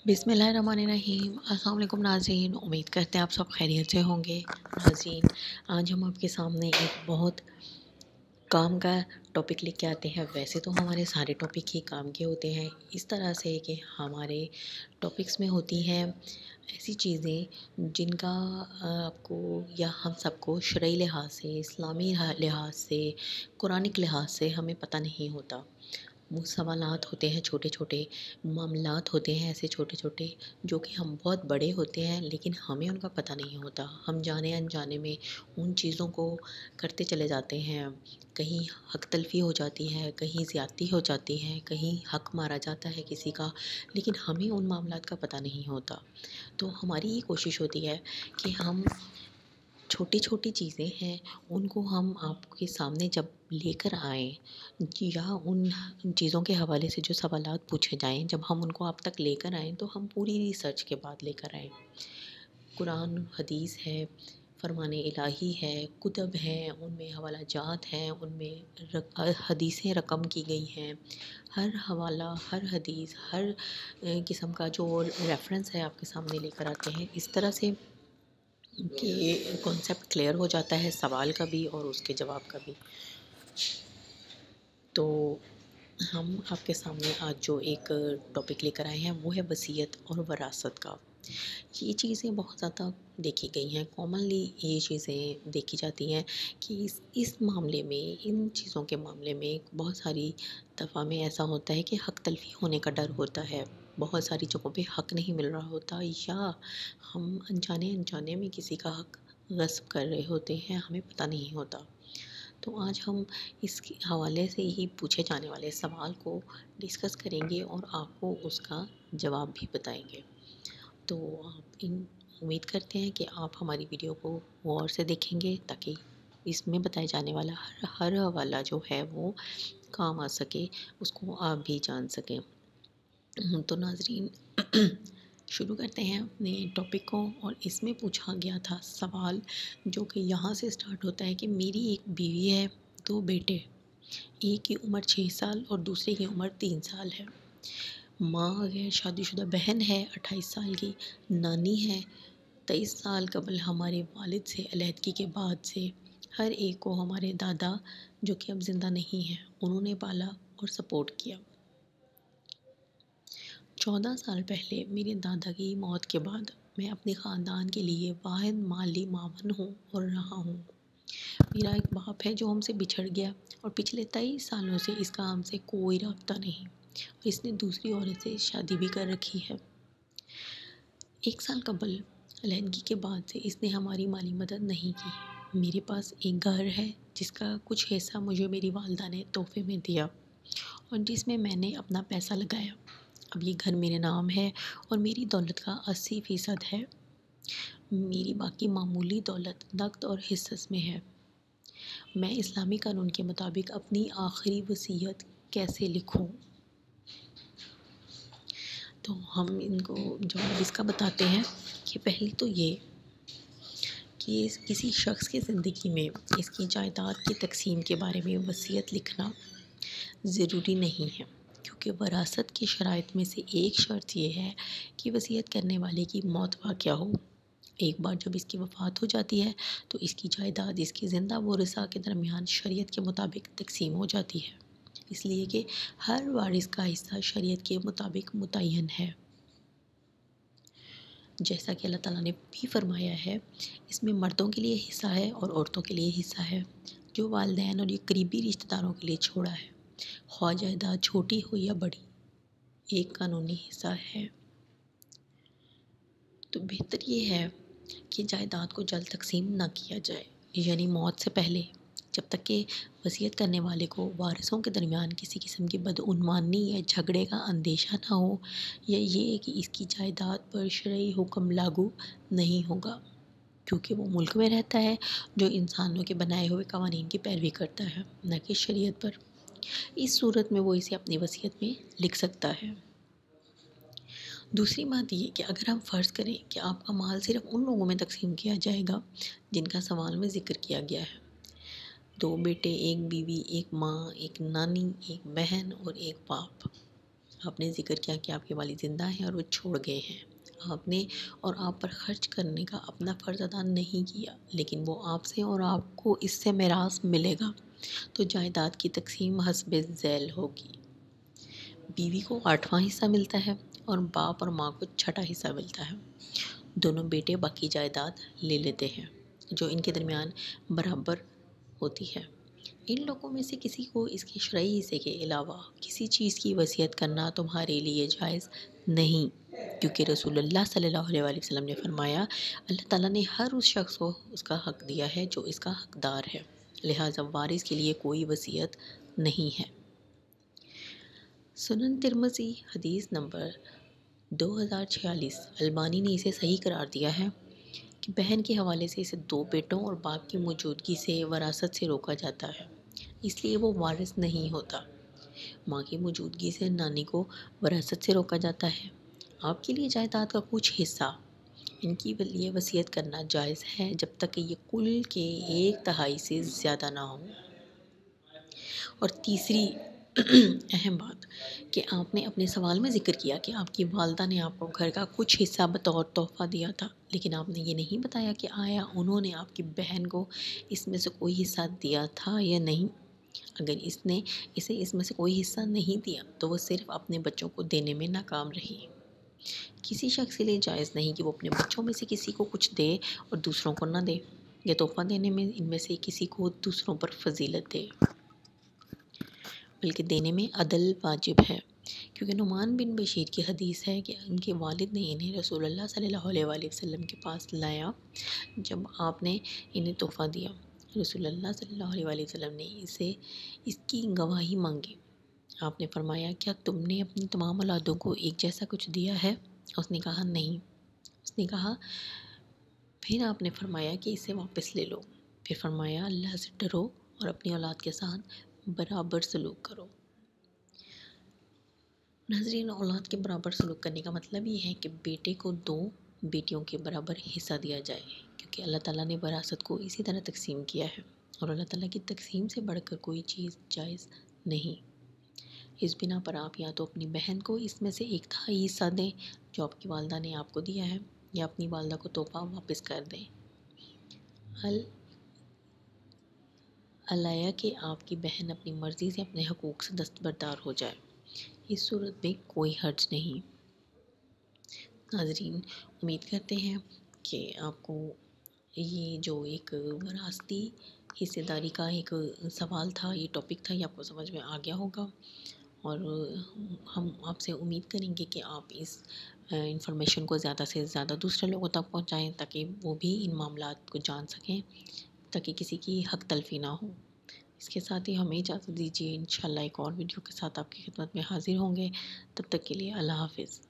बिस्मिल्लाहिर्रहमानिर्रहीम। अस्सलाम वालेकुम नाज़रीन, उम्मीद करते हैं आप सब खैरियत से होंगे। नाज़रीन, आज हम आपके सामने एक बहुत काम का टॉपिक लेके आते हैं। वैसे तो हमारे सारे टॉपिक ही काम के होते हैं, इस तरह से कि हमारे टॉपिक्स में होती हैं ऐसी चीज़ें जिनका आपको या हम सबको शरई लिहाज से, इस्लामी लिहाज से, कुरानिक लिहाज से हमें पता नहीं होता। वो सवालात होते हैं छोटे छोटे, मामलात होते हैं ऐसे छोटे छोटे जो कि हम बहुत बड़े होते हैं लेकिन हमें उनका पता नहीं होता। हम जाने अनजाने में उन चीज़ों को करते चले जाते हैं। कहीं हक तलफ़ी हो जाती है, कहीं ज़्यादती हो जाती है, कहीं हक मारा जाता है किसी का, लेकिन हमें उन मामलात का पता नहीं होता। तो हमारी ये कोशिश होती है कि हम छोटी छोटी चीज़ें हैं उनको हम आपके सामने जब लेकर आएँ या उन चीज़ों के हवाले से जो सवालात पूछे जाएँ, जब हम उनको आप तक लेकर आएँ तो हम पूरी रिसर्च के बाद लेकर आएँ। कुरान हदीस है, फरमाने इलाही है, कुतुब हैं, उनमें हवालाजात हैं, उनमें हदीसें रकम की गई हैं। हर हवाला, हर हदीस, हर किस्म का जो रेफ़रेंस है आपके सामने लेकर आते हैं। इस तरह से कि कॉन्सेप्ट क्लियर हो जाता है सवाल का भी और उसके जवाब का भी। तो हम आपके सामने आज जो एक टॉपिक लेकर आए हैं वो है वसीयत और वरासत का। ये चीज़ें बहुत ज़्यादा देखी गई हैं, कॉमनली ये चीज़ें देखी जाती हैं कि इस मामले में, इन चीज़ों के मामले में बहुत सारी दफ़ा में ऐसा होता है कि हक तलफ़ी होने का डर होता है। बहुत सारी जगहों पे हक नहीं मिल रहा होता या हम अनजाने अनजाने में किसी का हक गस्ब कर रहे होते हैं, हमें पता नहीं होता। तो आज हम इसके हवाले से ही पूछे जाने वाले सवाल को डिस्कस करेंगे और आपको उसका जवाब भी बताएंगे। तो आप इन उम्मीद करते हैं कि आप हमारी वीडियो को गौर से देखेंगे ताकि इसमें बताए जाने वाला हर हवाला जो है वो काम आ सके, उसको आप भी जान सकें। तो नाज़रीन, शुरू करते हैं अपने टॉपिक को। और इसमें पूछा गया था सवाल जो कि यहाँ से स्टार्ट होता है कि मेरी एक बीवी है, दो बेटे, एक की उम्र 6 साल और दूसरे की उम्र 3 साल है। माँ गैर शादीशुदा बहन है 28 साल की, नानी है 23 साल कबल हमारे वालिद से अलहदगी के बाद से। हर एक को हमारे दादा, जो कि अब ज़िंदा नहीं हैं, उन्होंने पाला और सपोर्ट किया। 14 साल पहले मेरे दादा की मौत के बाद मैं अपने ख़ानदान के लिए वाहिद माली मावन हूँ और रहा हूँ। मेरा एक बाप है जो हमसे बिछड़ गया और पिछले 23 सालों से इसका हमसे कोई राब्ता नहीं। इसने दूसरी औरत से शादी भी कर रखी है। 1 साल कबल अलहदगी के बाद से इसने हमारी माली मदद नहीं की। मेरे पास एक घर है जिसका कुछ हिस्सा मुझे मेरी वालदा ने तोहफे में दिया और जिसमें मैंने अपना पैसा लगाया। अब ये घर मेरे नाम है और मेरी दौलत का 80% है। मेरी बाकी मामूली दौलत नक़द और हिस्सस में है। मैं इस्लामी कानून के मुताबिक अपनी आखिरी वसीयत कैसे लिखूं? तो हम इनको जवाब इसका बताते हैं कि पहली तो ये कि किसी शख्स की ज़िंदगी में इसकी जायदाद की तकसीम के बारे में वसीयत लिखना ज़रूरी नहीं है, क्योंकि वरासत की शराइत में से एक शर्त ये है कि वसीयत करने वाले की मौत वाक़या हो। एक बार जब इसकी वफ़ात हो जाती है तो इसकी जायदाद इसके ज़िंदा वारिसा के दरमियान शरीयत के मुताबिक तकसीम हो जाती है, इसलिए कि हर वारिस का हिस्सा शरीयत के मुताबिक मुतय्यन है। जैसा कि अल्लाह ताला ने भी फरमाया है, इसमें मर्दों के लिए हिस्सा है और औरतों के लिए हिस्सा है, जो वालिदैन और ये करीबी रिश्तेदारों के लिए छोड़ा है। ख्वाह जायदाद छोटी हो या बड़ी, एक कानूनी हिस्सा है। तो बेहतर ये है कि जायदाद को जल्द तकसीम ना किया जाए, यानी मौत से पहले, जब तक कि वसीयत करने वाले को वारिसों के दरमियान किसी किस्म की बदउनवानी या झगड़े का अंदेशा ना हो, या ये कि इसकी जायदाद पर शरई हुक्म लागू नहीं होगा, क्योंकि वो मुल्क में रहता है जो इंसानों के बनाए हुए कवानीन की पैरवी करता है, न कि शरीयत पर। इस सूरत में वो इसे अपनी वसीयत में लिख सकता है। दूसरी बात ये कि अगर हम फ़र्ज़ करें कि आपका माल सिर्फ़ उन लोगों में तकसीम किया जाएगा जिनका सवाल में ज़िक्र किया गया है, 2 बेटे, 1 बीवी, 1 माँ, 1 नानी, 1 बहन और 1 बाप। آپ نے ذکر کیا کہ آپ کے والد زندہ ہیں اور وہ چھوڑ گئے ہیں، آپ نے اور آپ پر خرچ کرنے کا اپنا فرض ادا نہیں کیا، لیکن وہ آپ سے اور آپ کو اس سے میراث ملے گا، تو جائیداد کی تقسیم حسب ذیل ہوگی۔ بیوی کو 8واں حصہ ملتا ہے اور باپ اور ماں کو 6واں حصہ ملتا ہے۔ دونوں بیٹے باقی جائیداد لے لیتے ہیں جو ان کے درمیان برابر ہوتی ہے۔ ان لوگوں میں سے کسی کو اس کے شرعی حصے کے علاوہ کسی چیز کی وصیت کرنا تمہارے لیے جائز نہیں، کیونکہ رسول اللہ صلی اللہ علیہ وآلہ وسلم نے فرمایا اللہ تعالیٰ نے ہر اس شخص کو اس کا حق دیا ہے جو اس کا حقدار ہے، لہٰذا وارث کے لیے کوئی وصیت نہیں ہے۔ سنن ترمذی حدیث نمبر 2046، البانی نے اسے صحیح قرار دیا ہے کہ بہن کے حوالے سے اسے 2 بیٹوں اور باپ کی موجودگی سے وراثت سے روکا جاتا ہے، اس لیے وہ وارث نہیں ہوتا۔ ماں کی موجودگی سے نانی کو وراثت سے روکا جاتا ہے۔ آپ کے لیے جائیداد کا کچھ حصہ ان کی لیے وصیت کرنا جائز ہے جب تک کہ یہ کل کے 1/3 سے زیادہ نہ ہو۔ اور تیسری اہم بات کہ آپ نے اپنے سوال میں ذکر کیا کہ آپ کی والدہ نے آپ کو گھر کا کچھ حصہ بطور تحفہ دیا تھا، لیکن آپ نے یہ نہیں بتایا کہ آیا انہوں نے آپ کی بہن کو اس میں سے کوئی حصہ دیا تھا یا نہیں۔ اگر اس نے اسے اس میں سے کوئی حصہ نہیں دیا تو وہ صرف اپنے بچوں کو دینے میں ناکام رہی۔ کسی شخص کے لیے جائز نہیں کہ وہ اپنے بچوں میں سے کسی کو کچھ دے اور دوسروں کو نہ دے، یا تحفہ دینے میں ان میں سے کسی کو دوسروں پر فضیلت دے، بلکہ دینے میں عدل واجب ہے، کیونکہ نعمان بن بشیر کی حدیث ہے کہ ان کے والد نے انہیں رسول اللہ صلی اللہ علیہ وآلہ وسلم کے پاس لایا جب آپ نے انہیں تحفہ دیا۔ رسول اللہ صلی اللہ علیہ وآلہ وسلم نے اس کی گواہی مانگی۔ آپ نے فرمایا کیا تم نے اپنی تمام اولادوں کو ایک جیسا کچھ دیا ہے؟ اس نے کہا نہیں۔ اس نے کہا پھر آپ نے فرمایا کہ اسے واپس لے لو، پھر فرمایا اللہ سے ڈرو اور اپنی اولاد کے ساتھ برابر سلوک کرو۔ ناظرین، اولاد کے برابر سلوک کرنے کا مطلب یہ ہے کہ بیٹے کو 2 بیٹیوں کے برابر حصہ دیا جائے، کیونکہ اللہ تعالیٰ نے وراثت کو اسی طرح تقسیم کیا ہے اور اللہ تعالیٰ کی تقسیم سے بڑھ کر کوئی چیز جائز نہیں۔ اس بنا پر آپ یا تو اپنی بہن کو اس میں سے 1/3 حصہ دیں جو آپ کی والدہ نے آپ کو دیا ہے، یا اپنی والدہ کو تحفہ واپس کر دیں، علیہ کہ آپ کی بہن اپنی مرضی سے اپنے حقوق سے دستبردار ہو جائے، اس صورت میں کوئی حرج نہیں۔ ناظرین، امید کرتے ہیں کہ آپ کو یہ جو ایک وراثتی حصے داری کا ایک سوال تھا، یہ ٹاپک تھا، یہ آپ کو سمجھ میں آ گیا ہوگا، اور ہم آپ سے امید کریں گے کہ آپ اس انفارمیشن کو زیادہ سے زیادہ دوسرے لوگوں تک پہنچائیں تاکہ وہ بھی ان معاملات کو جان سکیں، تاکہ کسی کی حق تلفی نہ ہو۔ اس کے ساتھ ہی ہمیں اجازت دیجیے، انشاءاللہ ایک اور ویڈیو کے ساتھ آپ کی خدمت میں حاضر ہوں گے۔ تب تک کے لیے اللہ حافظ۔